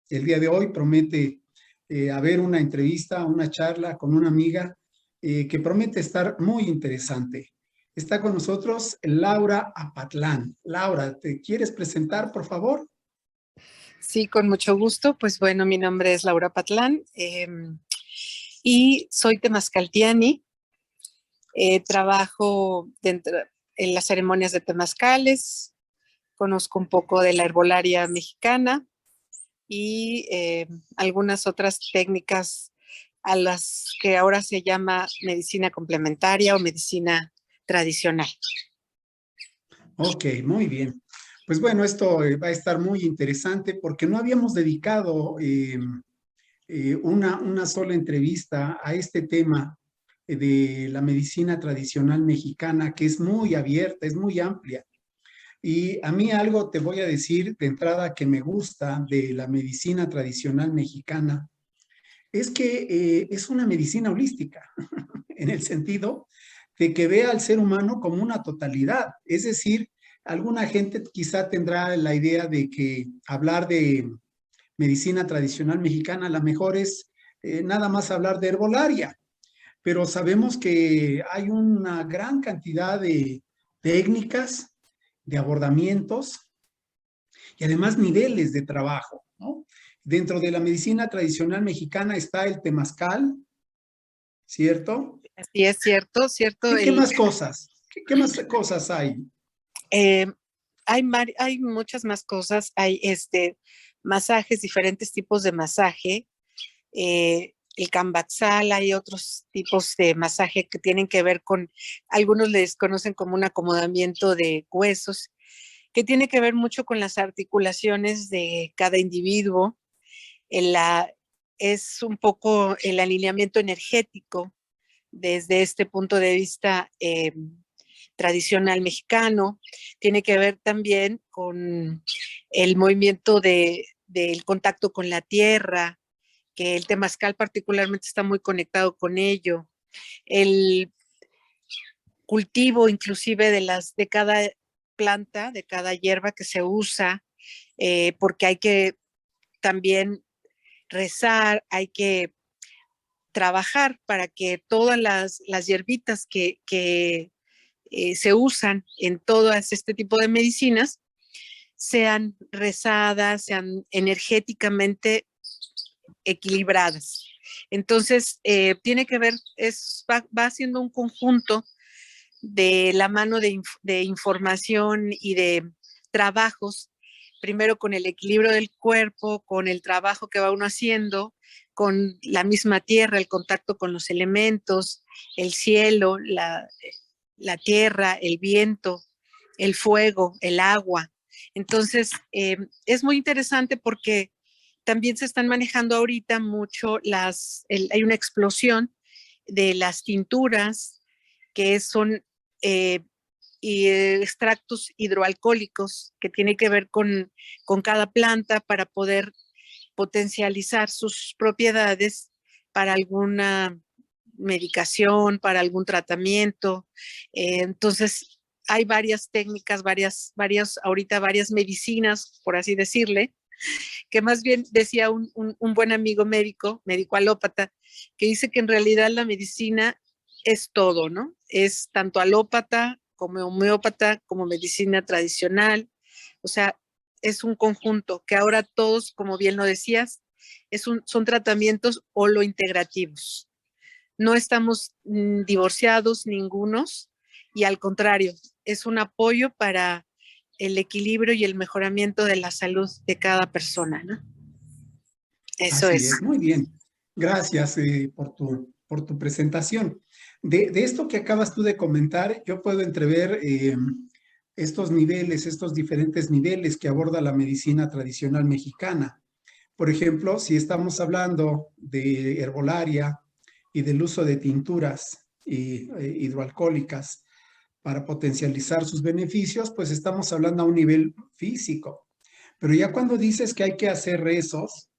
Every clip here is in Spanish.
El día de hoy promete haber una entrevista, una charla con una amiga que promete estar muy interesante. Está con nosotros Laura Apatlán. Laura, ¿te quieres presentar, por favor? Sí, con mucho gusto. Pues bueno, mi nombre es Laura Patlán y soy temascaltiani. Trabajo en las ceremonias de temazcales, conozco un poco de la herbolaria mexicana y algunas otras técnicas a las que ahora se llama medicina complementaria o medicina tradicional. Ok, muy bien. Pues bueno, esto va a estar muy interesante porque no habíamos dedicado una sola entrevista a este tema de la medicina tradicional mexicana, que es muy abierta, es muy amplia. Y a mí algo te voy a decir de entrada que me gusta de la medicina tradicional mexicana, es que es una medicina holística, en el sentido de que ve al ser humano como una totalidad. Es decir, alguna gente quizá tendrá la idea de que hablar de medicina tradicional mexicana a lo mejor es nada más hablar de herbolaria, pero sabemos que hay una gran cantidad de técnicas, de abordamientos y además niveles de trabajo, ¿no? Dentro de la medicina tradicional mexicana está el temazcal, ¿cierto? Así es, cierto, cierto. ¿Qué más cosas? ¿Qué más cosas hay? Eh, hay muchas más cosas, hay masajes, diferentes tipos de masaje, el cambaxal, hay otros tipos de masaje que tienen que ver con, algunos les conocen como un acomodamiento de huesos, que tiene que ver mucho con las articulaciones de cada individuo. En es un poco el alineamiento energético desde este punto de vista tradicional mexicano. Tiene que ver también con el movimiento del contacto con la tierra, que el temazcal particularmente está muy conectado con ello. El cultivo inclusive de cada planta, de cada hierba que se usa, porque hay que también rezar, hay que trabajar para que todas las hierbitas que se usan en todo este tipo de medicinas sean rezadas, sean energéticamente equilibradas. Entonces, tiene que ver, va haciendo un conjunto de la mano de información y de trabajos, primero con el equilibrio del cuerpo, con el trabajo que va uno haciendo, con la misma tierra, el contacto con los elementos, el cielo, la tierra, el viento, el fuego, el agua. Entonces, es muy interesante porque también se están manejando ahorita mucho hay una explosión de las tinturas que son extractos hidroalcohólicos que tiene que ver con cada planta para poder potencializar sus propiedades para alguna medicación, para algún tratamiento. Entonces, hay varias técnicas, ahorita varias medicinas, por así decirle, que más bien decía un buen amigo médico alópata, que dice que en realidad la medicina es todo, ¿no? Es tanto alópata como homeópata, como medicina tradicional, o sea, es un conjunto que ahora todos, como bien lo decías, son tratamientos holointegrativos. No estamos divorciados ningunos y al contrario, es un apoyo para el equilibrio y el mejoramiento de la salud de cada persona, ¿no? Eso Así es. es, muy bien. Gracias por tu presentación. De esto que acabas tú de comentar, yo puedo entrever estos niveles, estos diferentes niveles que aborda la medicina tradicional mexicana. Por ejemplo, si estamos hablando de herbolaria y del uso de tinturas hidroalcohólicas para potencializar sus beneficios, pues estamos hablando a un nivel físico. Pero ya cuando dices que hay que hacer rezos,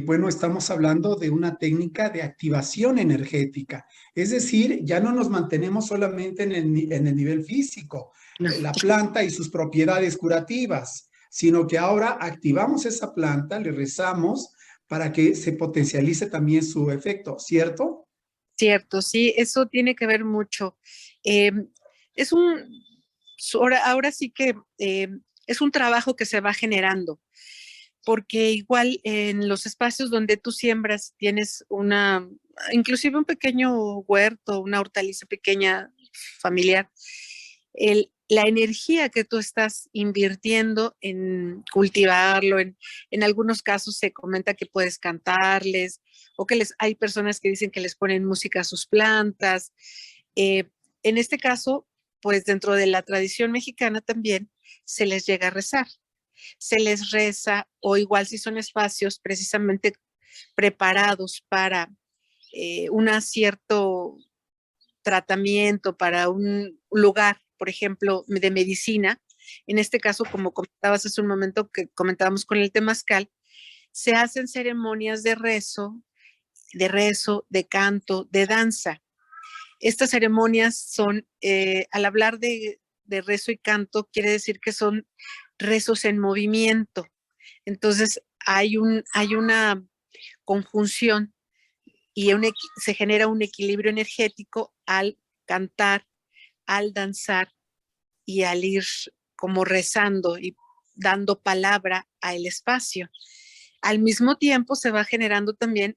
bueno, estamos hablando de una técnica de activación energética. Es decir, ya no nos mantenemos solamente en el nivel físico, No. la planta y sus propiedades curativas. sino que ahora activamos esa planta, le rezamos para que se potencialice también su efecto, ¿cierto? Cierto, sí, eso tiene que ver mucho. Eh, es un, ahora sí que es un trabajo que se va generando, porque igual en los espacios donde tú siembras tienes inclusive un pequeño huerto, una hortaliza pequeña familiar, la energía que tú estás invirtiendo en cultivarlo, en algunos casos se comenta que puedes cantarles o que hay personas que dicen que les ponen música a sus plantas. Eh, en este caso, pues dentro de la tradición mexicana también se les llega a rezar, se les reza o igual si son espacios precisamente preparados para un cierto tratamiento, para un lugar, por ejemplo, de medicina. En este caso, como comentabas hace un momento que comentábamos con el temazcal, se hacen ceremonias de canto, de danza. Estas ceremonias son, al hablar de rezo y canto, quiere decir que son rezos en movimiento. Entonces, hay una conjunción y se genera un equilibrio energético al cantar, al danzar y al ir como rezando y dando palabra al espacio. Al mismo tiempo se va generando también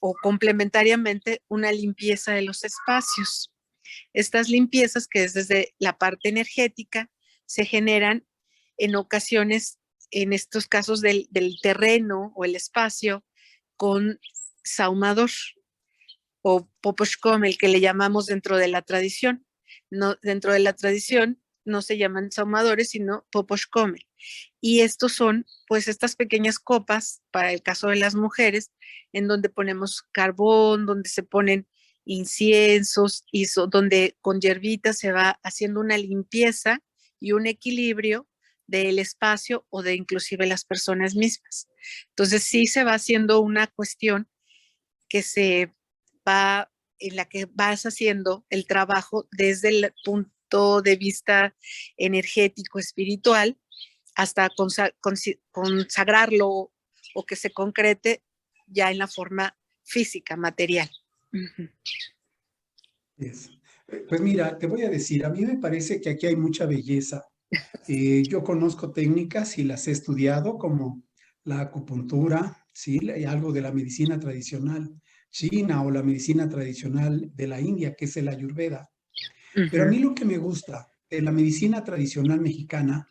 o complementariamente una limpieza de los espacios. Estas limpiezas, que es desde la parte energética, se generan en ocasiones, en estos casos del terreno o el espacio, con saumador o poposhkom, el que le llamamos dentro de la tradición. No, dentro de la tradición no se llaman saumadores, sino poposhkom. Y estos son, pues, estas pequeñas copas, para el caso de las mujeres, en donde ponemos carbón, donde se ponen inciensos, y donde con hierbitas se va haciendo una limpieza y un equilibrio del espacio o de inclusive las personas mismas. Entonces sí se va haciendo una cuestión que en la que vas haciendo el trabajo desde el punto de vista energético, espiritual, hasta consagrarlo o que se concrete ya en la forma física, material. Uh-huh. Yes. Pues mira, te voy a decir, a mí me parece que aquí hay mucha belleza. Yo conozco técnicas y las he estudiado como la acupuntura, ¿sí? Y algo de la medicina tradicional china o la medicina tradicional de la India, que es el Ayurveda. Pero a mí lo que me gusta de la medicina tradicional mexicana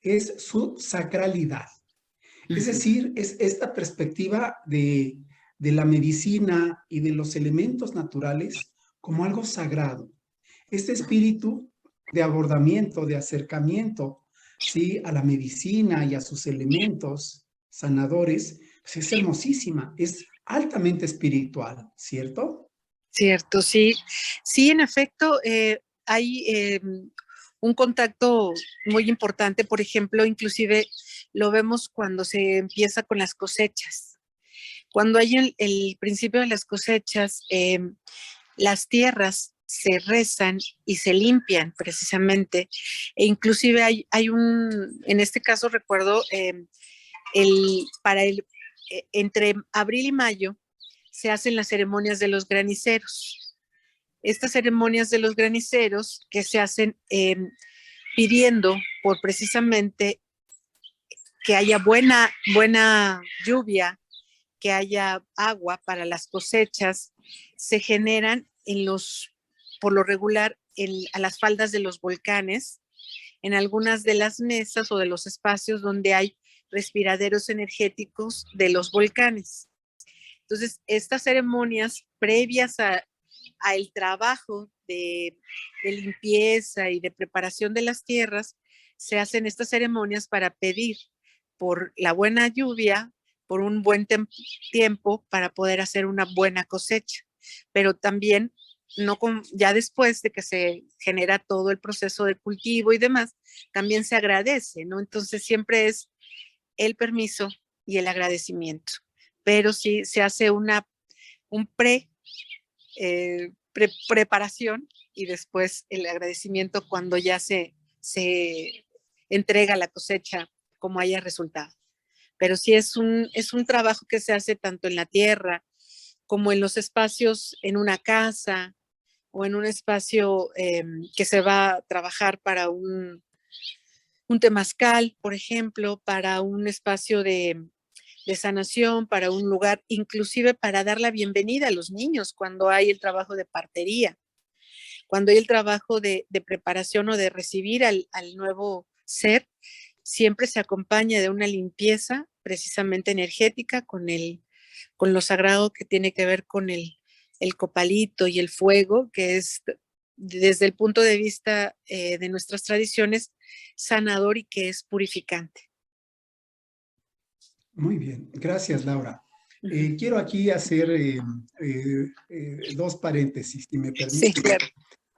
es su sacralidad. Es decir, es esta perspectiva de la medicina y de los elementos naturales como algo sagrado. Este espíritu de abordamiento, de acercamiento, ¿sí? A la medicina y a sus elementos sanadores, pues es hermosísima, es altamente espiritual, ¿cierto? Cierto, sí. Sí, en efecto, hay un contacto muy importante, por ejemplo, inclusive lo vemos cuando se empieza con las cosechas. Cuando hay el principio de las cosechas, las tierras se rezan y se limpian precisamente. E inclusive en este caso recuerdo, entre abril y mayo se hacen las ceremonias de los graniceros. Estas ceremonias de los graniceros que se hacen pidiendo por precisamente que haya buena lluvia, que haya agua para las cosechas, se generan por lo regular, a las faldas de los volcanes, en algunas de las mesas o de los espacios donde hay respiraderos energéticos de los volcanes. Entonces, estas ceremonias previas al trabajo de limpieza y de preparación de las tierras, se hacen estas ceremonias para pedir por la buena lluvia, por un buen tiempo para poder hacer una buena cosecha. Pero también, ya después de que se genera todo el proceso de cultivo y demás, también se agradece, ¿no? Entonces siempre es el permiso y el agradecimiento. Pero sí se hace un preparación y después el agradecimiento cuando ya se entrega la cosecha como haya resultado. Pero sí es un trabajo que se hace tanto en la tierra como en los espacios, en una casa o en un espacio que se va a trabajar para un temazcal, por ejemplo, para un espacio de sanación, para un lugar, inclusive para dar la bienvenida a los niños cuando hay el trabajo de partería, cuando hay el trabajo de preparación o de recibir al nuevo ser, siempre se acompaña de una limpieza precisamente energética con lo sagrado que tiene que ver con el copalito y el fuego, que es desde el punto de vista de nuestras tradiciones sanador y que es purificante. Muy bien, gracias Laura. Quiero aquí hacer dos paréntesis, si me Sí, permites. claro,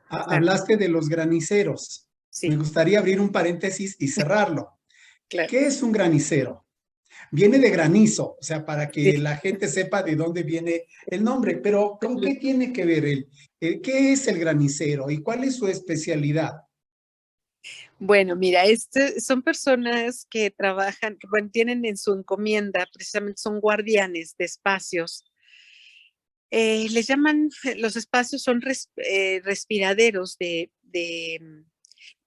claro. Hablaste de los graniceros. Me Sí, gustaría abrir un paréntesis y cerrarlo. claro. ¿Qué es un granicero? Viene de granizo, o sea, para Sí. que la gente sepa de dónde viene el nombre, pero ¿con qué tiene que ver él? ¿Qué es el granicero y cuál es su especialidad? Bueno, mira, son personas que trabajan, que bueno, tienen en su encomienda, precisamente son guardianes de espacios. Les llaman, los espacios son respiraderos de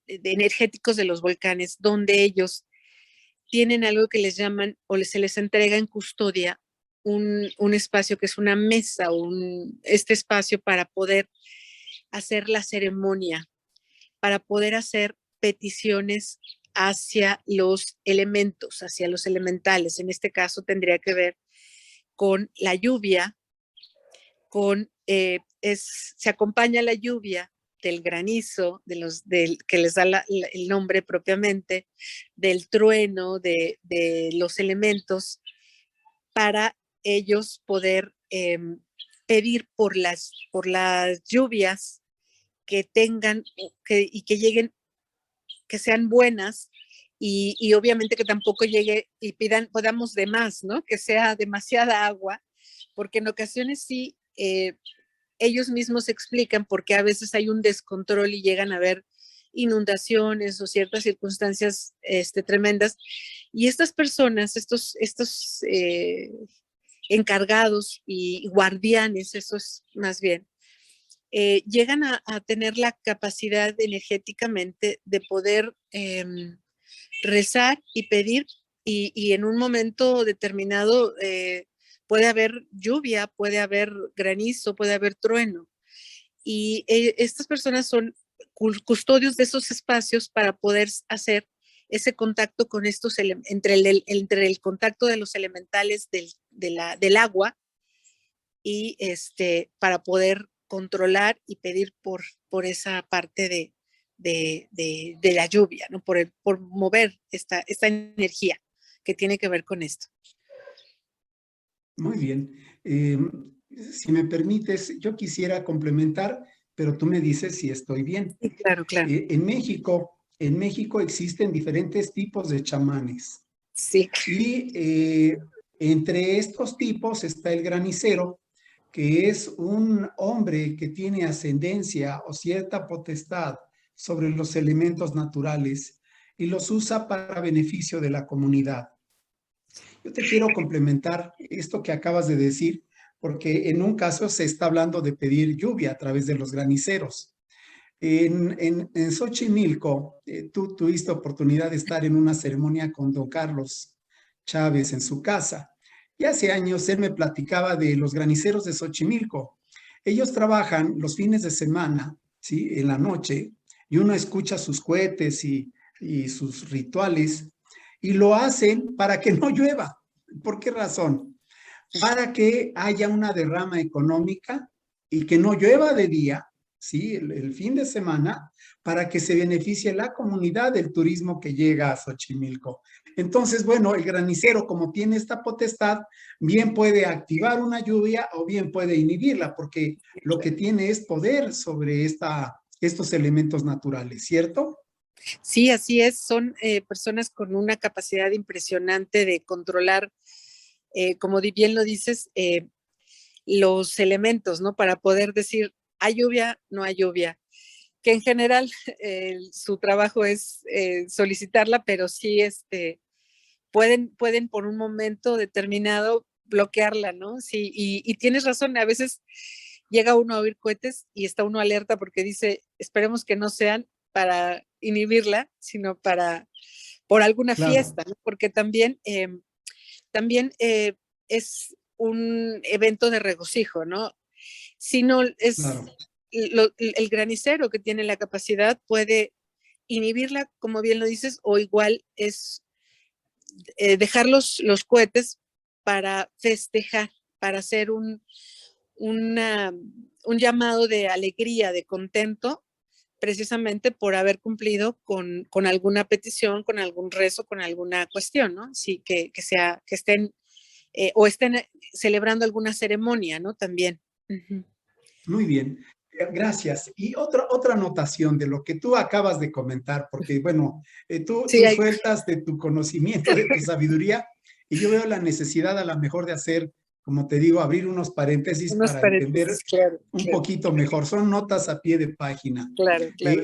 energéticos de los volcanes, donde ellos tienen algo que les llaman o se les entrega en custodia un espacio que es una mesa, este espacio para poder hacer la ceremonia, para poder hacer peticiones hacia los elementos, hacia los elementales. En este caso tendría que ver con la lluvia, se acompaña la lluvia del granizo, que les da el nombre propiamente, del trueno, de los elementos, para ellos poder pedir por las lluvias que tengan y que lleguen, que sean buenas y obviamente que tampoco llegue y podamos de más, ¿no? Que sea demasiada agua, porque en ocasiones sí, ellos mismos explican por qué a veces hay un descontrol y llegan a haber inundaciones o ciertas circunstancias tremendas. Y estas personas, estos encargados y guardianes, eso es más bien, llegan a tener la capacidad energéticamente de poder rezar y pedir y en un momento determinado puede haber lluvia, puede haber granizo, puede haber trueno. Y estas personas son custodios de esos espacios para poder hacer ese contacto con estos, entre el contacto de los elementales del agua y para poder controlar y pedir por esa parte de la lluvia, ¿no? Por mover esta energía que tiene que ver con esto. Muy bien. Si me permites, yo quisiera complementar, pero tú me dices si estoy bien. Sí, claro, claro. En México existen diferentes tipos de chamanes. Sí. Y entre estos tipos está el granicero, que es un hombre que tiene ascendencia o cierta potestad sobre los elementos naturales y los usa para beneficio de la comunidad. Yo te quiero complementar esto que acabas de decir, porque en un caso se está hablando de pedir lluvia a través de los graniceros. En Xochimilco, tú tuviste oportunidad de estar en una ceremonia con don Carlos Chávez en su casa. Y hace años él me platicaba de los graniceros de Xochimilco. Ellos trabajan los fines de semana, ¿sí? En la noche, y uno escucha sus cohetes y sus rituales, y lo hacen para que no llueva. ¿Por qué razón? Para que haya una derrama económica y que no llueva de día, ¿sí? El fin de semana, para que se beneficie la comunidad del turismo que llega a Xochimilco. Entonces, bueno, el granicero, como tiene esta potestad, bien puede activar una lluvia o bien puede inhibirla, porque lo que tiene es poder sobre estos elementos naturales, ¿cierto? Sí, así es. Son personas con una capacidad impresionante de controlar, como bien lo dices, los elementos, ¿no? Para poder decir, hay lluvia, no hay lluvia. Que en general su trabajo es solicitarla, pero sí, pueden por un momento determinado bloquearla, ¿no? Sí, y tienes razón, a veces llega uno a oír cohetes y está uno alerta porque dice, esperemos que no sean para inhibirla, sino por alguna Claro, fiesta, ¿no? Porque también es un evento de regocijo, ¿no? Si no es claro. el granicero que tiene la capacidad puede inhibirla, como bien lo dices, o igual es dejar los cohetes para festejar, para hacer una, un llamado de alegría, de contento, precisamente por haber cumplido con alguna petición, con algún rezo, con alguna cuestión, ¿no? Sí, que estén o estén celebrando alguna ceremonia, ¿no? También. Ujú. Muy bien, gracias. Y otra anotación de lo que tú acabas de comentar, porque bueno, Sí, tú hay sueltas de tu conocimiento, de tu sabiduría, y yo veo la necesidad a lo mejor de hacer, como te digo, abrir unos paréntesis unos para entender paréntesis, claro, un claro, poquito mejor. Son notas a pie de página. claro, claro.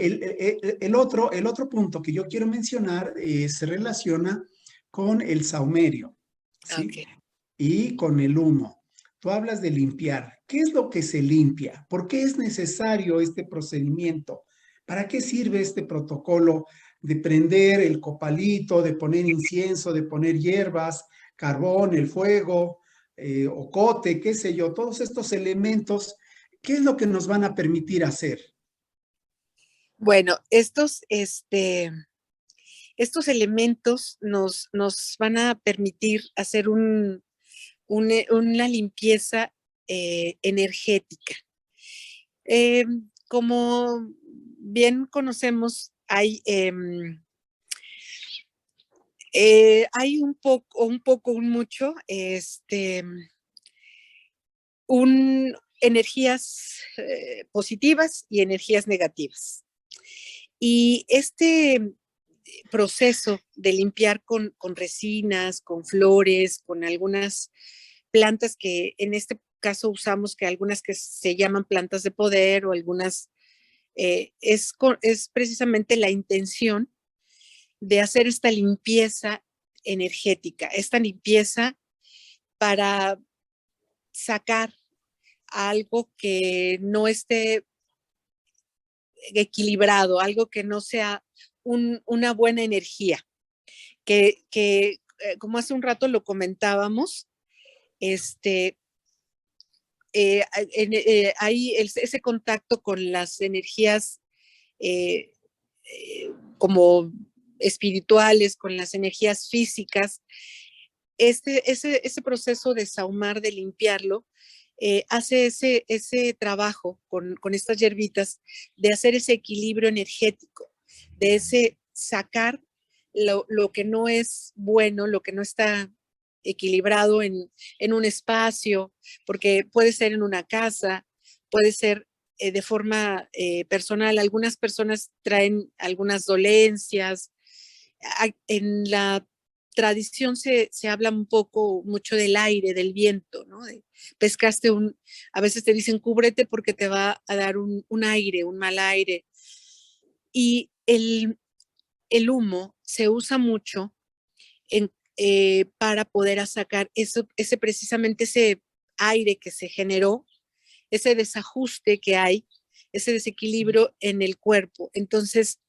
El otro punto que yo quiero mencionar se relaciona con el saumerio, ¿sí? Ok. Y con el humo. Tú hablas de limpiar. ¿Qué es lo que se limpia? ¿Por qué es necesario este procedimiento? ¿Para qué sirve este protocolo de prender el copalito, de poner incienso, de poner hierbas, carbón, el fuego, ocote, qué sé yo, todos estos elementos? ¿Qué es lo que nos van a permitir hacer? Bueno, estos elementos nos van a permitir hacer una limpieza energética. Como bien conocemos, hay un poco, un mucho, energías positivas y energías negativas. Y este proceso de limpiar con resinas, con flores, con algunas plantas que en este caso usamos, que algunas que se llaman plantas de poder o algunas, es precisamente la intención de hacer esta limpieza energética, esta limpieza para sacar algo que no esté equilibrado, algo que no sea una buena energía, como hace un rato lo comentábamos, este, hay ese contacto con las energías eh, como espirituales, con las energías físicas, ese proceso de saumar, de limpiarlo, hace ese trabajo con estas hierbitas de hacer ese equilibrio energético, de ese sacar lo que no es bueno, lo que no está equilibrado en un espacio, porque puede ser en una casa, puede ser de forma personal. Algunas personas traen algunas dolencias. En la tradición se habla mucho del aire, del viento, ¿no? Pescaste a veces te dicen cúbrete porque te va a dar un aire, un mal aire. Y el humo se usa mucho para poder sacar precisamente ese aire que se generó, ese desajuste que hay, ese desequilibrio en el cuerpo. Entonces,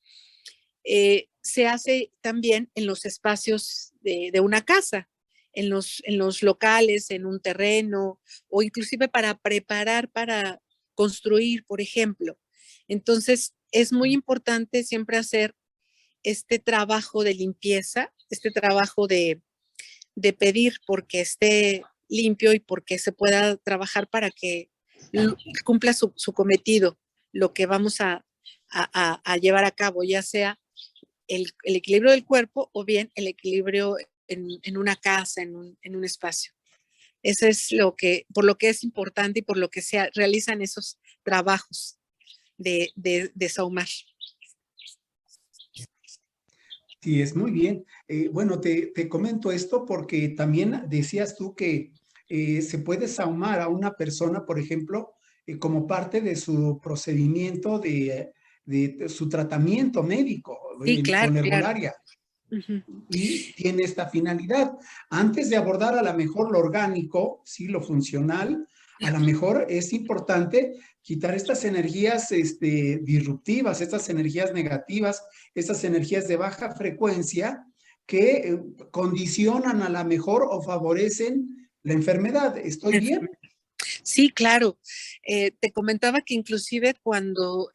se hace también en los espacios de una casa, en los locales, en un terreno, o inclusive para preparar, para construir, por ejemplo. Entonces, es muy importante siempre hacer este trabajo de limpieza, este trabajo de pedir porque esté limpio y porque se pueda trabajar para que cumpla su cometido, lo que vamos a llevar a cabo, ya sea el equilibrio del cuerpo o bien el equilibrio en una casa, en un espacio. Eso es por lo que es importante y por lo que se realizan esos trabajos de saumar. Sí, es muy bien. Bueno, te comento esto porque también decías tú que se puede saumar a una persona, por ejemplo, como parte de su procedimiento de su tratamiento médico Sí, claro, con claro. herbolaria. Ujú. y tiene esta finalidad. Antes de abordar a lo mejor lo orgánico, sí, lo funcional, a lo mejor es importante quitar estas energías disruptivas, estas energías negativas, estas energías de baja frecuencia que condicionan a lo mejor o favorecen la enfermedad. ¿Estoy bien? Sí, claro. Te comentaba que inclusive cuando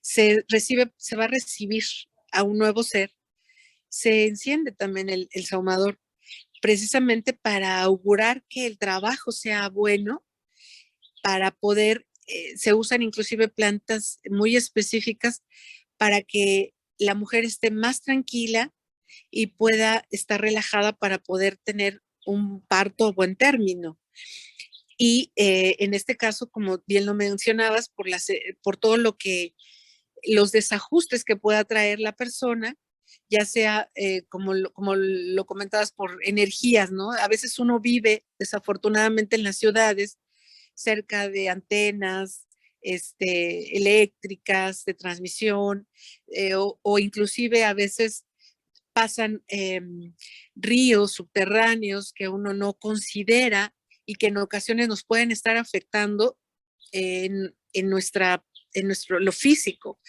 se va a recibir a un nuevo ser, se enciende también el saumador, precisamente para augurar que el trabajo sea bueno, para poder, se usan inclusive plantas muy específicas para que la mujer esté más tranquila y pueda estar relajada para poder tener un parto a buen término. Y en este caso, como bien lo mencionabas, por todo lo que los desajustes que pueda traer la persona, ya sea, como lo comentabas, por energías, ¿no? A veces uno vive desafortunadamente en las ciudades, cerca de antenas eléctricas, de transmisión, o inclusive a veces pasan ríos subterráneos que uno no considera y que en ocasiones nos pueden estar afectando en nuestro lo físico.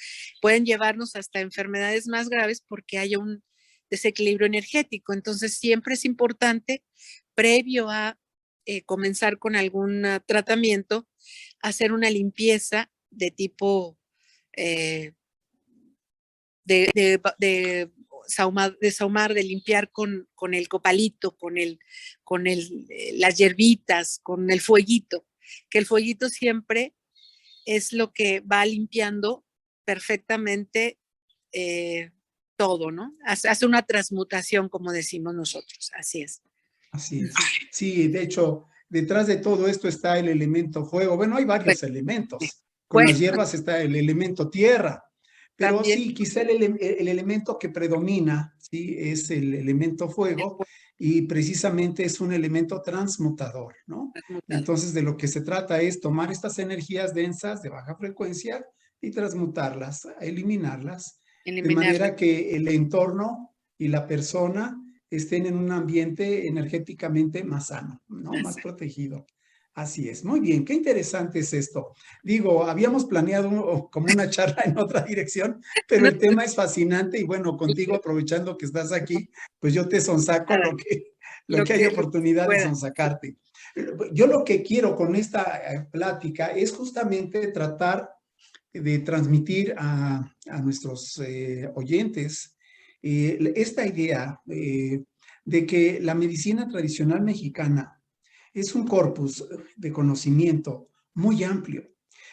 Pueden llevarnos hasta enfermedades más graves porque hay un desequilibrio energético. Entonces, siempre es importante, previo a comenzar con algún tratamiento, hacer una limpieza de tipo eh, de saumar, de limpiar con el copalito, las hierbitas, con el fueguito, que el fueguito siempre es lo que va limpiando perfectamente eh, todo, ¿no? Hace una transmutación, como decimos nosotros, así es. Así es. Sí, de hecho, detrás de todo esto está el elemento fuego. Bueno, hay Bueno, varios elementos. Con bueno, las hierbas está el elemento tierra, pero también sí, quizá el elemento que predomina, sí, es el elemento fuego y precisamente es un elemento transmutador, ¿no? transmutado, Entonces, de lo que se trata es tomar estas energías densas de baja frecuencia y transmutarlas, eliminarlas, de eliminarla. manera que el entorno y la persona estén en un ambiente energéticamente más sano, ¿no? Más protegido. Así es. Muy bien, qué interesante es esto. Digo, habíamos planeado como una charla en otra dirección, pero el tema es fascinante y bueno, contigo aprovechando que estás aquí, pues yo te sonsaco lo Lo que hay que oportunidad de pueda. sonsacarte. Yo lo que quiero con esta plática es justamente tratar de transmitir a nuestros oyentes esta idea de que la medicina tradicional mexicana es un corpus de conocimiento muy amplio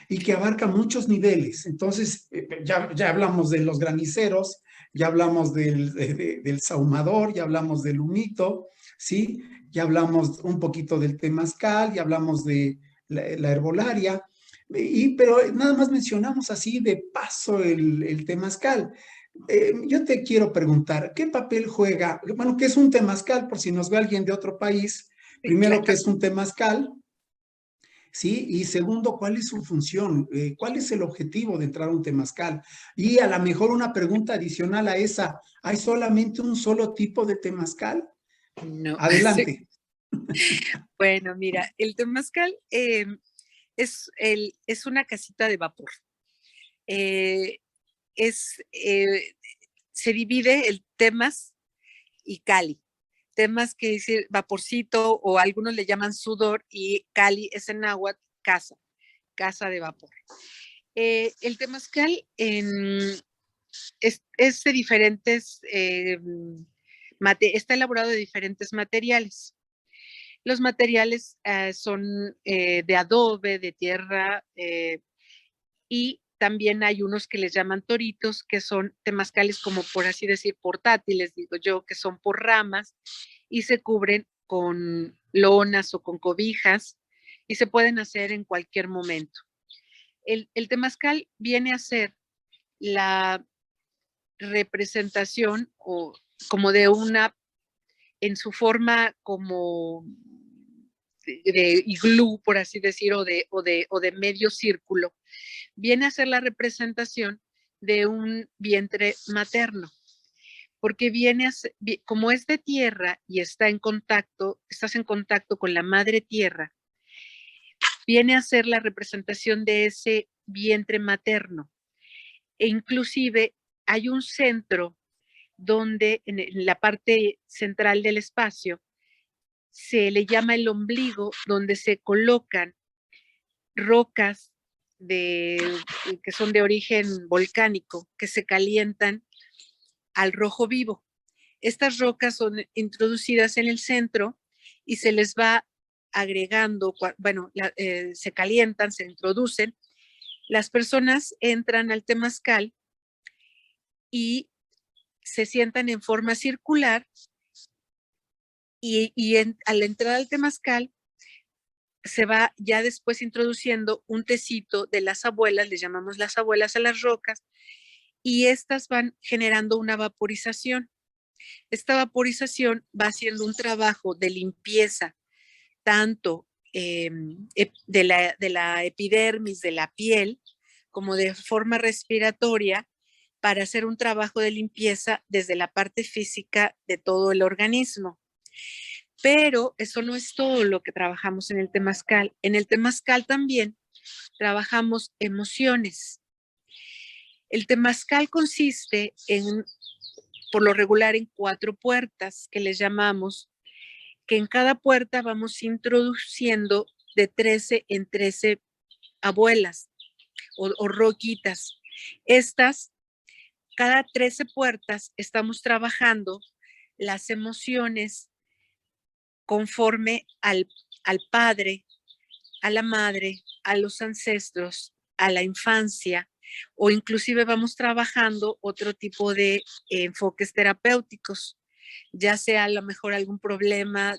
y que abarca muchos niveles. Entonces, ya hablamos de los graniceros, ya hablamos del sahumador, ya hablamos del humito, ¿sí? Ya hablamos un poquito del temazcal, ya hablamos de la herbolaria, pero nada más mencionamos así de paso el temazcal. Yo te quiero preguntar, ¿qué papel juega? Bueno, ¿qué es un temazcal? Por si nos ve alguien de otro país, Sí, primero, ¿qué claro. es un temazcal? ¿Sí? Y segundo, ¿cuál es su función? ¿Cuál es el objetivo de entrar a un temazcal? Y a lo mejor una pregunta adicional a esa, ¿hay solamente un solo tipo de temazcal? No, sí. Adelante. Bueno, mira, el temazcal es una casita de vapor. Eh, es, eh, Se divide el temas y cali. Temas que dice vaporcito o algunos le llaman sudor y cali es en náhuatl casa de vapor. El temazcal es de diferentes, está elaborado de diferentes materiales. Los materiales son de adobe, de tierra, y también hay unos que les llaman toritos, que son temazcales como por así decir portátiles, digo yo, que son por ramas y se cubren con lonas o con cobijas y se pueden hacer en cualquier momento. El temazcal viene a ser la representación o como de una, en su forma como de iglú, por así decir, o de medio círculo, viene a ser la representación de un vientre materno. porque como es de tierra y estás en contacto con la madre tierra, viene a ser la representación de ese vientre materno. E inclusive hay un centro donde en la parte central del espacio se le llama el ombligo, donde se colocan rocas que son de origen volcánico, que se calientan al rojo vivo. Estas rocas son introducidas en el centro y se les va agregando, se calientan, se introducen. Las personas entran al temazcal y se sientan en forma circular al entrar al temazcal se va ya después introduciendo un tecito de las abuelas, les llamamos las abuelas a las rocas, y estas van generando una vaporización. Esta vaporización va haciendo un trabajo de limpieza, tanto de la epidermis, de la piel, como de forma respiratoria, para hacer un trabajo de limpieza desde la parte física de todo el organismo. Pero eso no es todo lo que trabajamos en el temazcal. En el temazcal también trabajamos emociones. El temazcal consiste por lo regular, en 4 puertas que les llamamos, que en cada puerta vamos introduciendo de 13 en 13 abuelas o roquitas. Cada 13 puertas estamos trabajando las emociones conforme al padre, a la madre, a los ancestros, a la infancia, o inclusive vamos trabajando otro tipo de enfoques terapéuticos, ya sea a lo mejor algún problema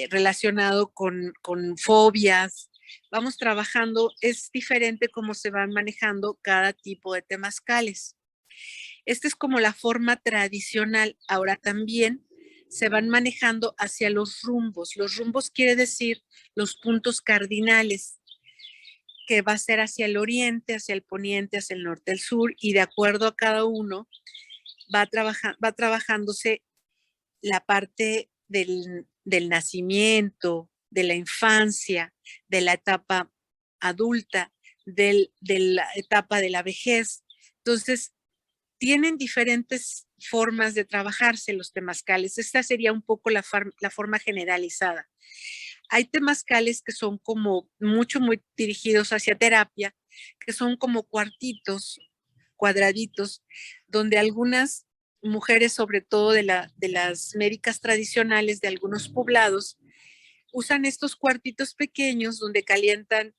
relacionado con fobias. Vamos trabajando, es diferente cómo se van manejando cada tipo de temazcales. Esta es como la forma tradicional. Ahora también se van manejando hacia los rumbos. Los rumbos quiere decir los puntos cardinales, que va a ser hacia el oriente, hacia el poniente, hacia el norte, el sur, y de acuerdo a cada uno va trabajándose la parte del nacimiento, de la infancia, de la etapa adulta, de la etapa de la vejez. Entonces, tienen diferentes formas de trabajarse los temazcales. Esta sería un poco la forma generalizada. Hay temazcales que son como muy dirigidos hacia terapia, que son como cuartitos, cuadraditos, donde algunas mujeres, sobre todo de las médicas tradicionales de algunos poblados, usan estos cuartitos pequeños donde calientan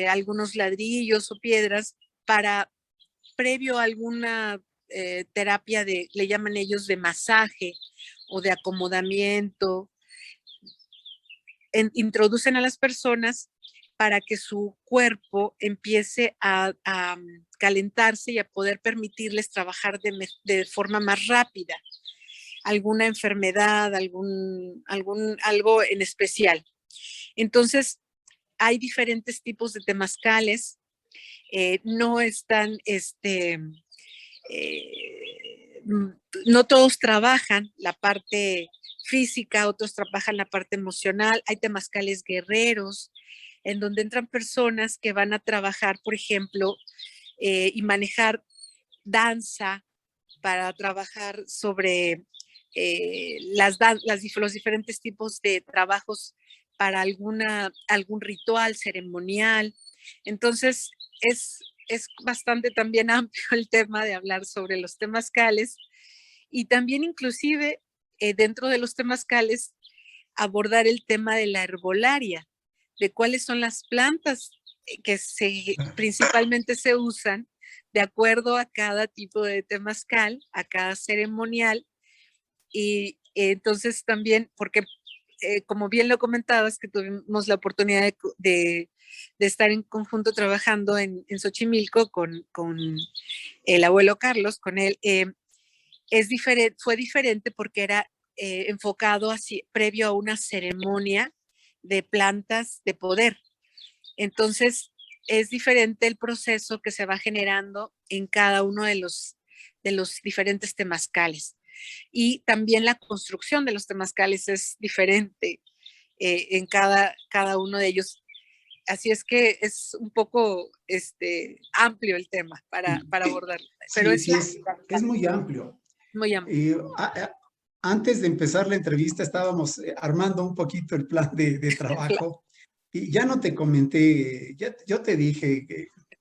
algunos ladrillos o piedras para, previo a alguna terapia le llaman ellos de masaje o de acomodamiento, introducen a las personas para que su cuerpo empiece a calentarse y a poder permitirles trabajar de forma más rápida alguna enfermedad, algo en especial. Entonces, hay diferentes tipos de temazcales. No están, no todos trabajan la parte física, otros trabajan la parte emocional. Hay temazcales guerreros, en donde entran personas que van a trabajar, por ejemplo, y manejar danza para trabajar sobre los diferentes tipos de trabajos para algún ritual ceremonial. Entonces, es bastante también amplio el tema de hablar sobre los temazcales y también inclusive dentro de los temazcales abordar el tema de la herbolaria, de cuáles son las plantas que principalmente se usan de acuerdo a cada tipo de temazcal, a cada ceremonial. Y entonces también, porque como bien lo comentabas, que tuvimos la oportunidad de estar en conjunto trabajando en Xochimilco con el abuelo Carlos, con él, fue diferente porque era enfocado así, previo a una ceremonia de plantas de poder. Entonces, es diferente el proceso que se va generando en cada uno de de los diferentes temazcales. Y también la construcción de los temazcales es diferente en cada uno de ellos. Así es que es un poco amplio el tema para abordarlo, pero Sí, es sí, es muy amplio. muy amplio. Antes de empezar la entrevista estábamos armando un poquito el plan de trabajo y ya no te comenté, yo te dije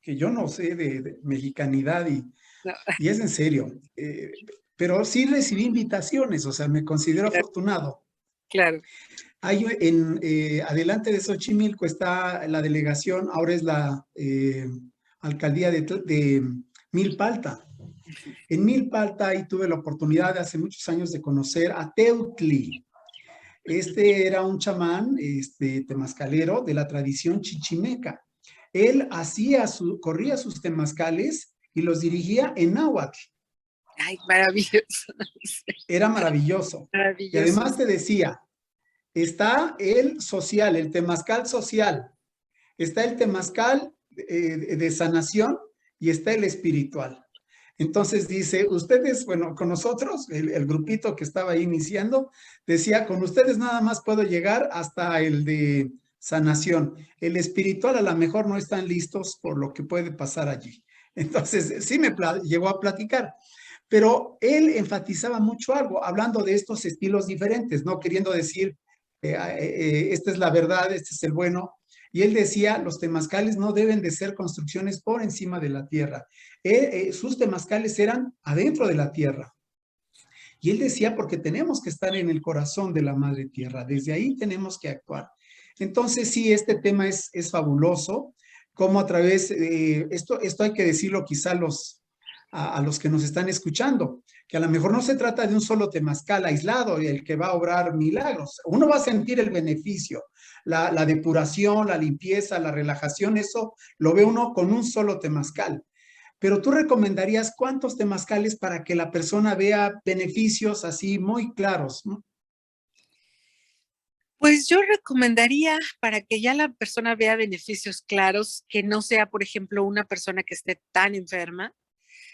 que yo no sé de mexicanidad No, y es en serio, pero sí recibí invitaciones, o sea, me considero claro, afortunado. claro. Hay adelante de Xochimilco está la delegación, ahora es la alcaldía de Milpalta. En Milpalta ahí tuve la oportunidad de hace muchos años de conocer a Teutli. Este era un chamán, temazcalero de la tradición chichimeca. Él corría sus temazcales y los dirigía en náhuatl. Ay, maravilloso. Era maravilloso. Y Maravilloso. además te decía, está el social, el temazcal social, está el temazcal de sanación y está el espiritual. Entonces dice, ustedes, bueno, con nosotros, el grupito que estaba ahí iniciando, decía, con ustedes nada más puedo llegar hasta el de sanación. El espiritual a lo mejor no están listos por lo que puede pasar allí. Entonces, sí me llegó a platicar, pero él enfatizaba mucho algo, hablando de estos estilos diferentes, no queriendo decir, esta es la verdad, este es el bueno. Y él decía, los temazcales no deben de ser construcciones por encima de la tierra. Sus temazcales eran adentro de la tierra. Y él decía, porque tenemos que estar en el corazón de la madre tierra, desde ahí tenemos que actuar. Entonces, sí, este tema es fabuloso, como a través, esto hay que decirlo quizá a los que nos están escuchando, que a lo mejor no se trata de un solo temazcal aislado el que va a obrar milagros. Uno va a sentir el beneficio, la depuración, la limpieza, la relajación, eso lo ve uno con un solo temazcal. Pero tú recomendarías cuántos temazcales para que la persona vea beneficios así muy claros, ¿no? Pues yo recomendaría para que ya la persona vea beneficios claros, que no sea, por ejemplo, una persona que esté tan enferma.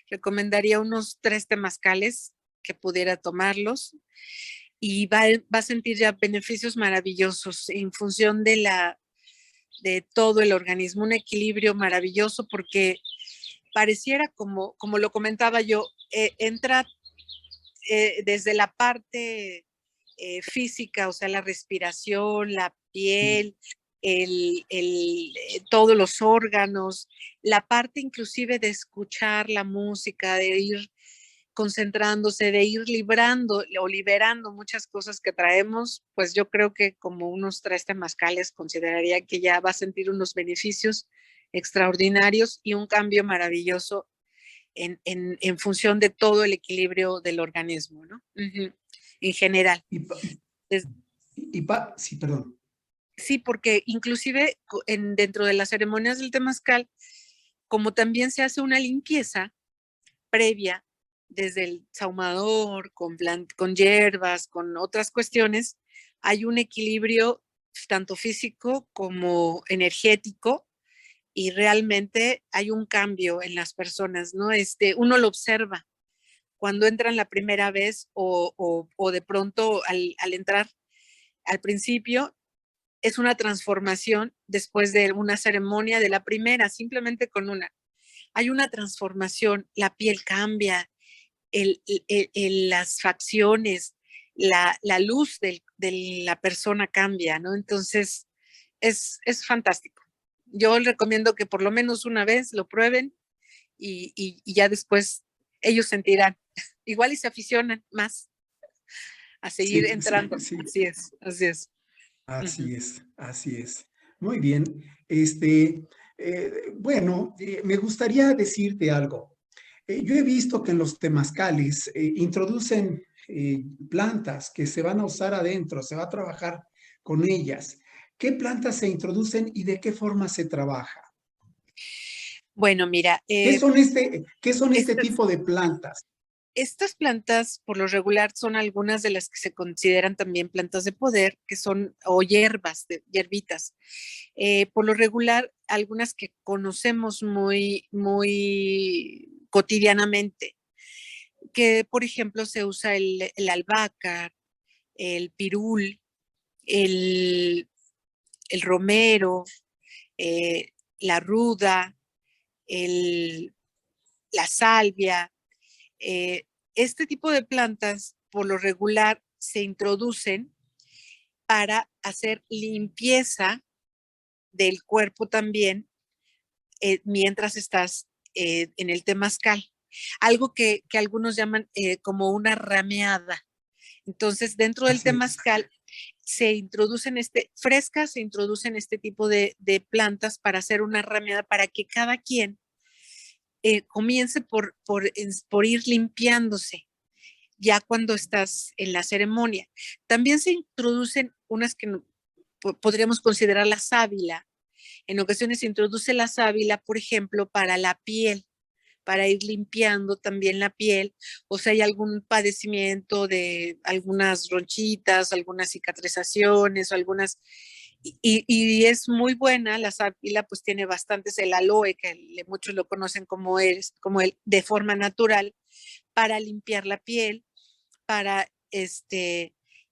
Recomendaría unos 3 temazcales que pudiera tomarlos y va a sentir ya beneficios maravillosos en función de todo el organismo, un equilibrio maravilloso porque pareciera como lo comentaba yo, entra desde la parte física, o sea, la respiración, la piel, todos los órganos, la parte inclusive de escuchar la música, de ir concentrándose, de ir librando o liberando muchas cosas que traemos, pues yo creo que como unos 3 temazcales consideraría que ya va a sentir unos beneficios extraordinarios y un cambio maravilloso en función de todo el equilibrio del organismo, ¿no? En general. Y, Es, sí, perdón. sí, porque inclusive dentro de las ceremonias del temazcal, como también se hace una limpieza previa desde el sahumador, con hierbas, con otras cuestiones, hay un equilibrio tanto físico como energético y realmente hay un cambio en las personas, ¿no? Uno lo observa cuando entran la primera vez o de pronto al entrar al principio, es una transformación después de una ceremonia de la primera, simplemente con una. Hay una transformación, la piel cambia, las facciones, la luz de la persona cambia, ¿no? Entonces, es fantástico. Yo les recomiendo que por lo menos una vez lo prueben y ya después ellos sentirán. Igual y se aficionan más a seguir Sí, sí, entrando. sí. Así es, así es. Ujú. Así es, así es. Muy bien. Bueno, me gustaría decirte algo. Yo he visto que en los temazcales introducen plantas que se van a usar adentro, se va a trabajar con ellas. ¿Qué plantas se introducen y de qué forma se trabaja? Bueno, mira, Qué son este estas, tipo de plantas? estas plantas por lo regular son algunas de las que se consideran también plantas de poder, que son o hierbas, hierbitas. Por lo regular, algunas que conocemos muy, muy cotidianamente. que por ejemplo se usa el albahaca, el pirul, el, el romero, eh, la ruda, el, la salvia. Este tipo de plantas por lo regular se introducen para hacer limpieza del cuerpo también mientras estás en el temazcal. Algo que algunos llaman como una rameada. Entonces, dentro del Así es. temazcal frescas, se introducen este tipo de plantas para hacer una rameada para que cada quien comience por ir limpiándose ya cuando estás en la ceremonia. También se introducen unas que podríamos considerar la sábila. En ocasiones se introduce la sábila, por ejemplo, para la piel, para ir limpiando también la piel, o si hay algún padecimiento de algunas ronchitas, algunas cicatrizaciones o algunas... Y es muy buena, la sábila pues tiene bastantes, el aloe, que muchos lo conocen como el de forma natural, para limpiar la piel, para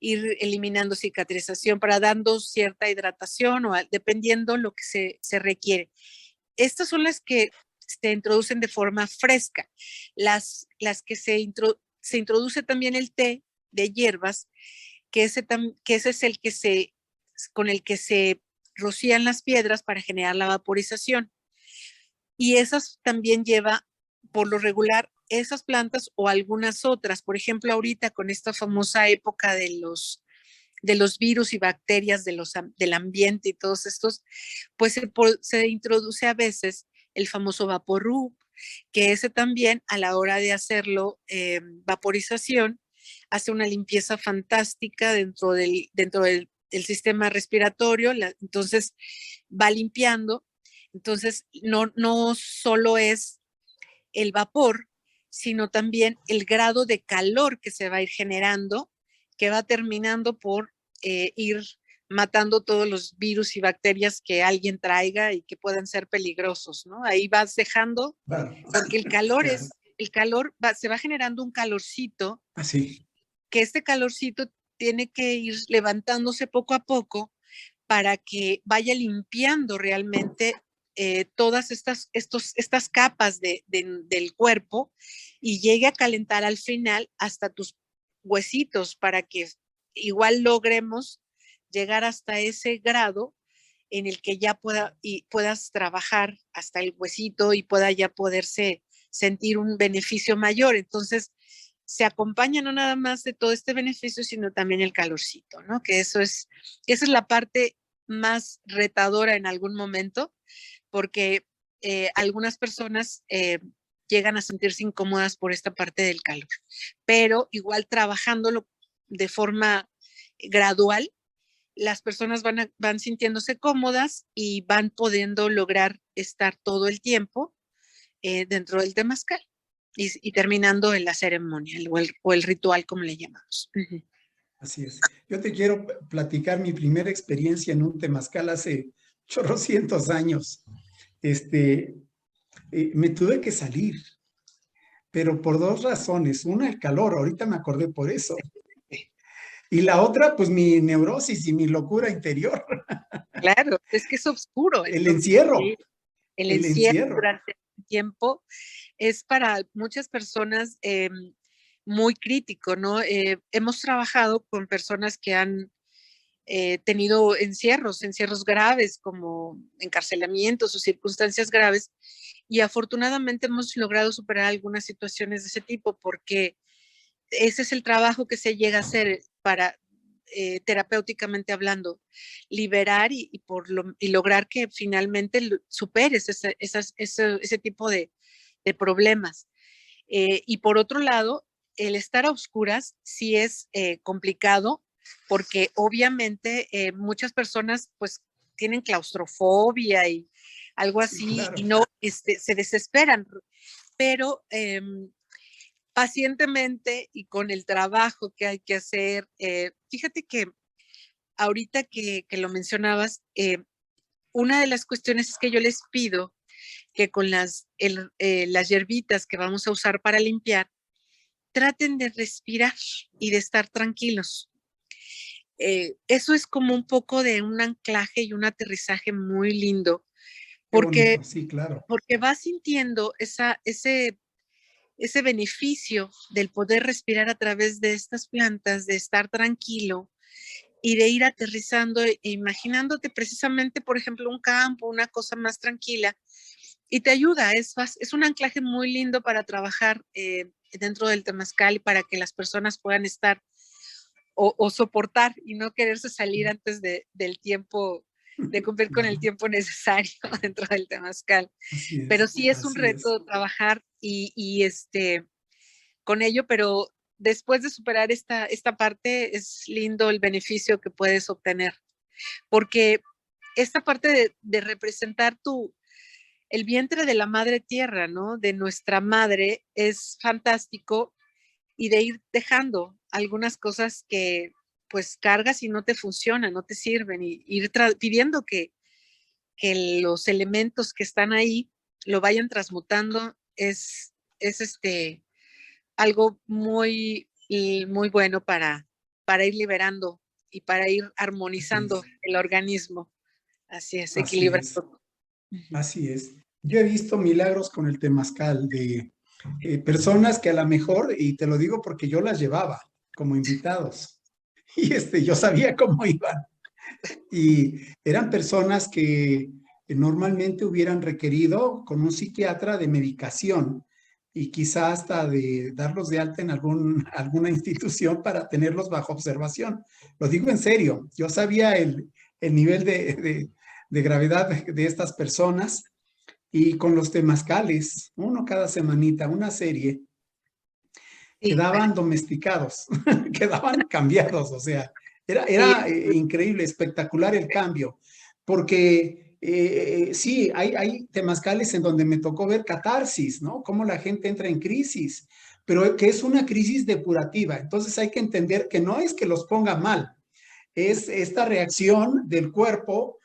ir eliminando cicatrización, para dando cierta hidratación o dependiendo lo que se requiere. Estas son las que se introducen de forma fresca. Las que se introduce también el té de hierbas, que ese es con el que se rocían las piedras para generar la vaporización. Y esas también lleva, por lo regular, esas plantas o algunas otras. Por ejemplo, ahorita con esta famosa época de los virus y bacterias del ambiente y todos estos, pues se introduce a veces el famoso Vaporub, que ese también a la hora de hacerlo vaporización, hace una limpieza fantástica del sistema respiratorio, entonces va limpiando. Entonces, no solo es el vapor, sino también el grado de calor que se va a ir generando, que va terminando por ir matando todos los virus y bacterias que alguien traiga y que puedan ser peligrosos, ¿no? Ahí vas dejando, Claro, porque el calor claro. se va generando un calorcito, Así. que este calorcito tiene que ir levantándose poco a poco para que vaya limpiando realmente todas estas capas del cuerpo y llegue a calentar al final hasta tus huesitos para que igual logremos llegar hasta ese grado en el que ya puedas trabajar hasta el huesito y pueda ya poderse sentir un beneficio mayor. Entonces, se acompaña no nada más de todo este beneficio, sino también el calorcito, ¿no? Que esa es la parte más retadora en algún momento, porque algunas personas llegan a sentirse incómodas por esta parte del calor, pero igual trabajándolo de forma gradual, las personas van sintiéndose cómodas y van pudiendo lograr estar todo el tiempo dentro del temazcal y terminando en la ceremonia o el ritual, como le llamamos. Uh-huh. Así es. Yo te quiero platicar mi primera experiencia en un temazcal hace chorrocientos años. Me tuve que salir, pero por dos razones. Una, el calor, ahorita me acordé por eso. Y la otra, pues mi neurosis y mi locura interior, Claro, es que es oscuro, el entonces encierro, sí, el el encierro encierro. durante el tiempo es para muchas personas muy crítico, ¿no? Hemos trabajado con personas que han tenido encierros graves como encarcelamientos o circunstancias graves y afortunadamente hemos logrado superar algunas situaciones de ese tipo porque ese es el trabajo que se llega a hacer para terapéuticamente hablando, liberar y lograr que finalmente superes ese tipo de problemas. Y por otro lado, el estar a oscuras sí es complicado porque obviamente muchas personas pues tienen claustrofobia y algo Sí, así claro. y no se desesperan, pero pacientemente y con el trabajo que hay que hacer. Fíjate que ahorita que lo mencionabas, una de las cuestiones es que yo les pido que con las hierbitas que vamos a usar para limpiar, traten de respirar y de estar tranquilos. Eso es como un poco de un anclaje y un aterrizaje muy lindo, Qué porque, bonito, sí, claro. porque vas sintiendo ese beneficio del poder respirar a través de estas plantas, de estar tranquilo y de ir aterrizando e imaginándote precisamente, por ejemplo, un campo, una cosa más tranquila, y te ayuda, es un anclaje muy lindo para trabajar dentro del temazcal y para que las personas puedan estar o soportar y no quererse salir antes del tiempo, de cumplir con el Claro, tiempo necesario dentro del temazcal. así Pero es, sí es un así es. reto trabajar con ello, pero después de superar esta parte es lindo el beneficio que puedes obtener, porque esta parte de representar el vientre de la madre tierra, ¿no? De nuestra madre es fantástico y de ir dejando algunas cosas que pues cargas y no te funcionan, no te sirven y ir pidiendo que los elementos que están ahí lo vayan transmutando es algo muy bueno para ir liberando y para ir Así armonizando es, el organismo. Así es, así es, equilibrando. Ujú. así es. Yo he visto milagros con el temazcal de personas que a lo mejor, y te lo digo porque yo las llevaba como invitados, y yo sabía cómo iban. Y eran personas que normalmente hubieran requerido con un psiquiatra de medicación y quizá hasta de darlos de alta en alguna institución para tenerlos bajo observación. Lo digo en serio, yo sabía el nivel de gravedad de estas personas y con los temazcales, uno cada semanita, una serie, Sí, quedaban domesticados, quedaban cambiados, o sea, sí, era increíble, espectacular el cambio, porque sí, hay temazcales en donde me tocó ver catarsis, ¿no? Cómo la gente entra en crisis, pero que es una crisis depurativa, entonces hay que entender que no es que los ponga mal, es esta reacción del cuerpo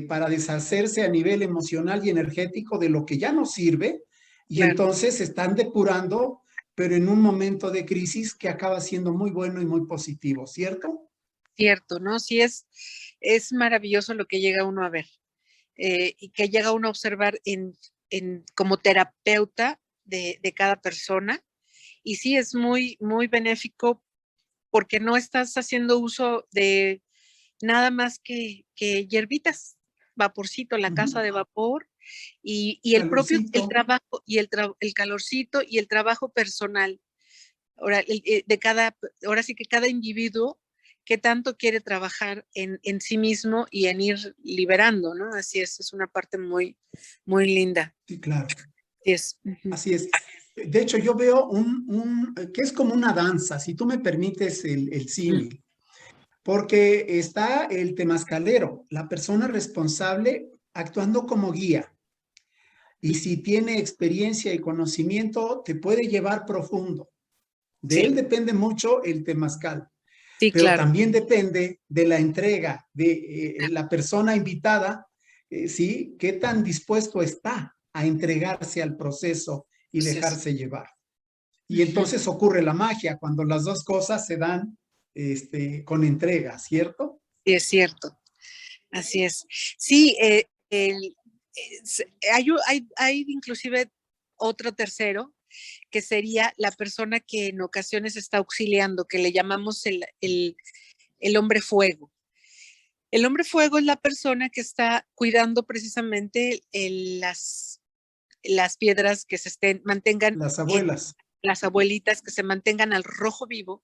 para deshacerse a nivel emocional y energético de lo que ya no sirve y claro, entonces se están depurando, pero en un momento de crisis que acaba siendo muy bueno y muy positivo, ¿cierto? cierto, ¿no? Sí es maravilloso lo que llega uno a ver y que llega uno a observar como terapeuta de cada persona. Y sí, es muy benéfico porque no estás haciendo uso de nada más que hierbitas, vaporcito, la casa Ujú. de vapor y el Calorcito. trabajo y el calorcito y el trabajo personal. Ahora, ahora sí que cada individuo que tanto quiere trabajar en sí mismo y en ir liberando, ¿no? Así es una parte muy linda. Sí, claro. Así es. Ujú. Así es. De hecho, yo veo que es como una danza, si tú me permites el Mm. símil. Porque está el temazcalero, la persona responsable actuando como guía. Y si tiene experiencia y conocimiento, te puede llevar profundo. De Sí, él depende mucho el temazcal, sí, pero claro. también depende de la entrega de la persona invitada, ¿sí? ¿Qué tan dispuesto está a entregarse al proceso y Pues es, dejarse llevar? Y ujú. entonces ocurre la magia cuando las dos cosas se dan con entrega, ¿cierto? Sí, es cierto. Así es. Sí, hay inclusive otro tercero, que sería la persona que en ocasiones está auxiliando, que le llamamos el hombre fuego. El hombre fuego es la persona que está cuidando precisamente las piedras que mantengan, Las abuelas. las abuelitas que se mantengan al rojo vivo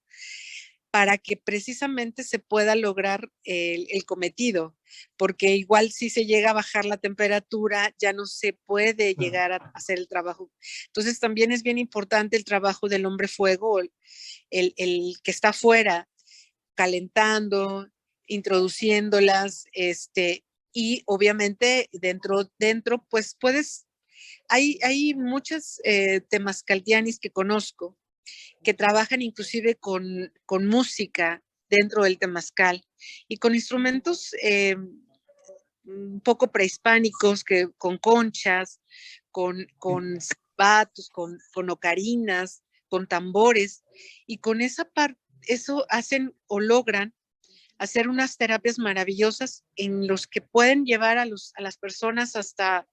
para que precisamente se pueda lograr el cometido, porque igual si se llega a bajar la temperatura, ya no se puede Claro. llegar a hacer el trabajo. Entonces también es bien importante el trabajo del hombre fuego, el que está afuera calentando, introduciéndolas, y obviamente dentro, pues hay muchas temascaltianis que conozco que trabajan inclusive con música dentro del temazcal y con instrumentos un poco prehispánicos, con conchas, con zapatos, con ocarinas, con tambores, y con esa parte, eso hacen o logran hacer unas terapias maravillosas en los que pueden llevar a las personas hasta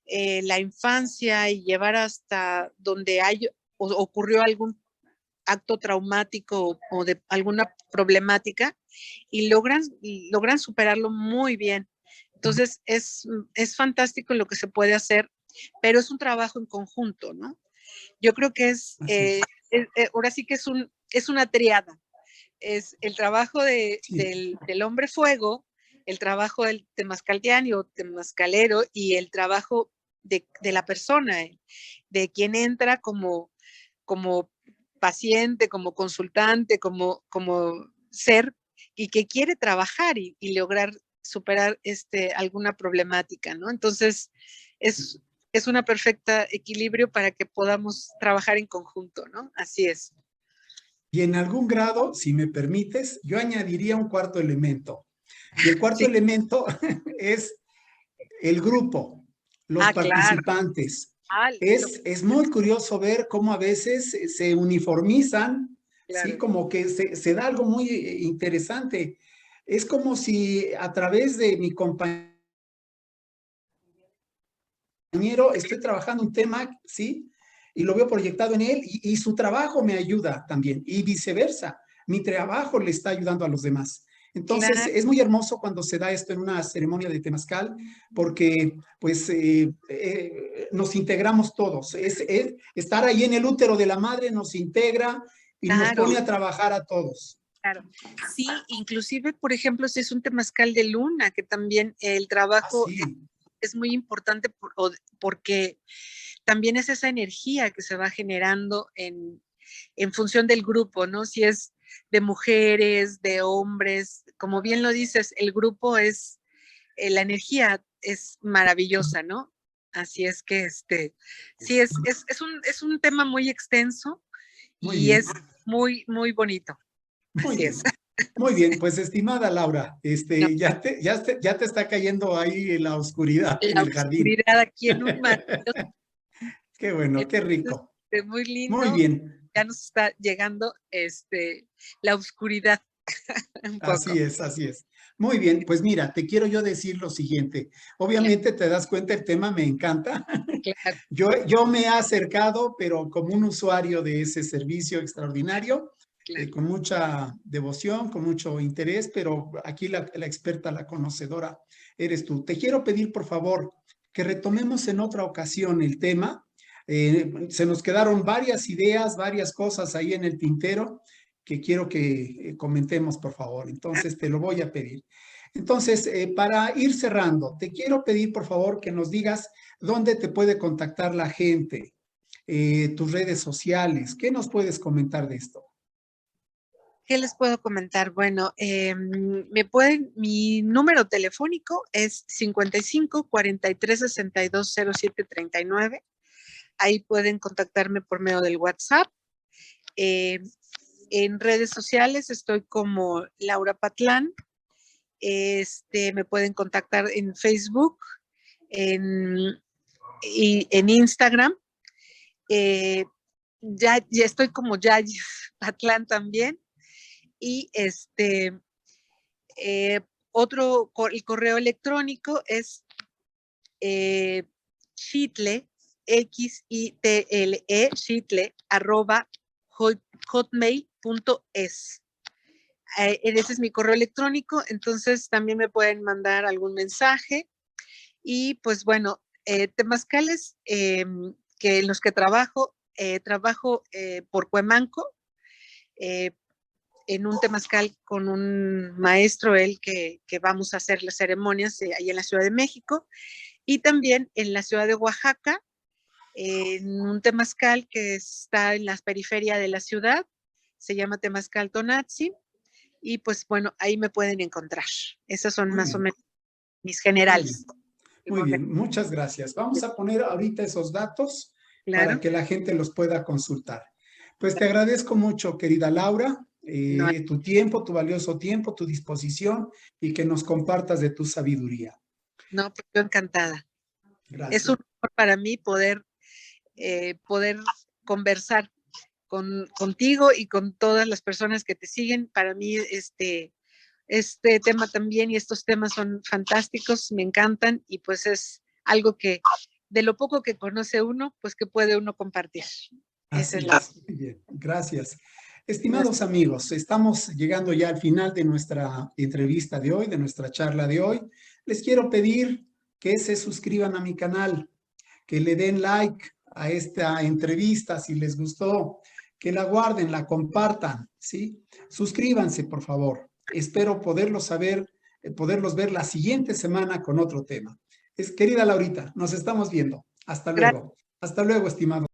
la infancia y llevar hasta donde ocurrió algún acto traumático o de alguna problemática y logran superarlo muy bien. Entonces es fantástico lo que se puede hacer, pero es un trabajo en conjunto, ¿no? Yo creo que ahora sí que es una triada. Es el trabajo Sí. del hombre fuego, el trabajo del temazcalteano o temazcalero y el trabajo de la persona, de quien entra como paciente, como consultante, como ser y que quiere trabajar y lograr superar alguna problemática, ¿no? Entonces, es una perfecta equilibrio para que podamos trabajar en conjunto, ¿no? Así es. Y en algún grado, si me permites, yo añadiría un cuarto elemento. Y el cuarto Sí. elemento es el grupo, los Claro. participantes. Ah, Es muy curioso ver cómo a veces se uniformizan, ¿sí? claro. Como que se da algo muy interesante. Es como si a través de mi compañero estoy trabajando un tema, ¿sí? Y lo veo proyectado en él y su trabajo me ayuda también y viceversa. Mi trabajo le está ayudando a los demás. Entonces, Claro. es muy hermoso cuando se da esto en una ceremonia de temazcal, porque pues nos integramos todos. Estar ahí en el útero de la madre nos integra y nos Claro, pone a trabajar a todos. claro. Sí, inclusive, por ejemplo, si es un temazcal de luna, que también el trabajo Así, es muy importante porque también es esa energía que se va generando en función del grupo, ¿no? Si es de mujeres, de hombres, como bien lo dices, el grupo la energía es maravillosa, ¿no? Así es que sí, es un tema muy extenso muy y es bien. muy bonito. Muy Así es. bien, muy bien. Pues estimada Laura, No, ya te está cayendo ahí la oscuridad en la el jardín. oscuridad aquí en un maravilloso, Qué bueno, qué rico. muy Muy lindo, bien, ya nos está llegando la oscuridad un así poco. es, así es. Muy bien, pues mira, te quiero yo decir lo siguiente. Claro, Obviamente te das cuenta, el tema me encanta. claro, Yo me he acercado, pero como un usuario de ese servicio extraordinario, claro. con mucha devoción, con mucho interés, pero aquí la experta, la conocedora, eres tú. Te quiero pedir, por favor, que retomemos en otra ocasión el tema. Se nos quedaron varias ideas, varias cosas ahí en el tintero que quiero que comentemos, por favor. Entonces, te lo voy a pedir. Entonces, para ir cerrando, te quiero pedir, por favor, que nos digas dónde te puede contactar la gente, tus redes sociales. ¿Qué nos puedes comentar de esto? ¿Qué les puedo comentar? Bueno, mi número telefónico es 55 43 62 07 39. Ahí pueden contactarme por medio del WhatsApp. Eh, en redes sociales estoy como Laura Patlán. Me pueden contactar en Facebook, en, y en Instagram. Eh, ya estoy como Yayis Patlán también. Y eh, el correo electrónico es Xitle, Xitle, Xitle, arroba hotmail.es. Ese es mi correo electrónico, entonces también me pueden mandar algún mensaje. Y pues bueno, temazcales que en los que trabajo por Cuemanco, eh, en un temazcal con un maestro, que vamos a hacer las ceremonias ahí en la Ciudad de México, y también en la ciudad de Oaxaca, en un temazcal que está en la periferia de la ciudad, se llama Temazcal Tonatzi, y pues bueno, ahí me pueden encontrar. Esas son Muy más o bien, menos mis muy generales. bien, muy bien. Muchas gracias. Vamos a poner ahorita esos datos para Claro, que la gente los pueda consultar. Pues te agradezco mucho, querida Laura, no, tu tiempo, tu valioso tiempo, tu disposición y que nos compartas de tu sabiduría. no, pues yo encantada. Es un Gracias. honor para mí poder conversar contigo y con todas las personas que te siguen. Para mí este tema también y estos temas son fantásticos, me encantan y pues es algo que de lo poco que conoce uno, pues que puede uno compartir. Esa Así es la... es. Muy bien, gracias. Estimados amigos, estamos llegando ya al final de nuestra entrevista de hoy, de nuestra charla de hoy. Les quiero pedir que se suscriban a mi canal, que le den like a esta entrevista si les gustó, que la guarden, la compartan, ¿sí? Suscríbanse, por favor. Espero poderlos ver la siguiente semana con otro tema. Querida Laurita, nos estamos viendo. Hasta Gracias. luego. Hasta luego, estimado.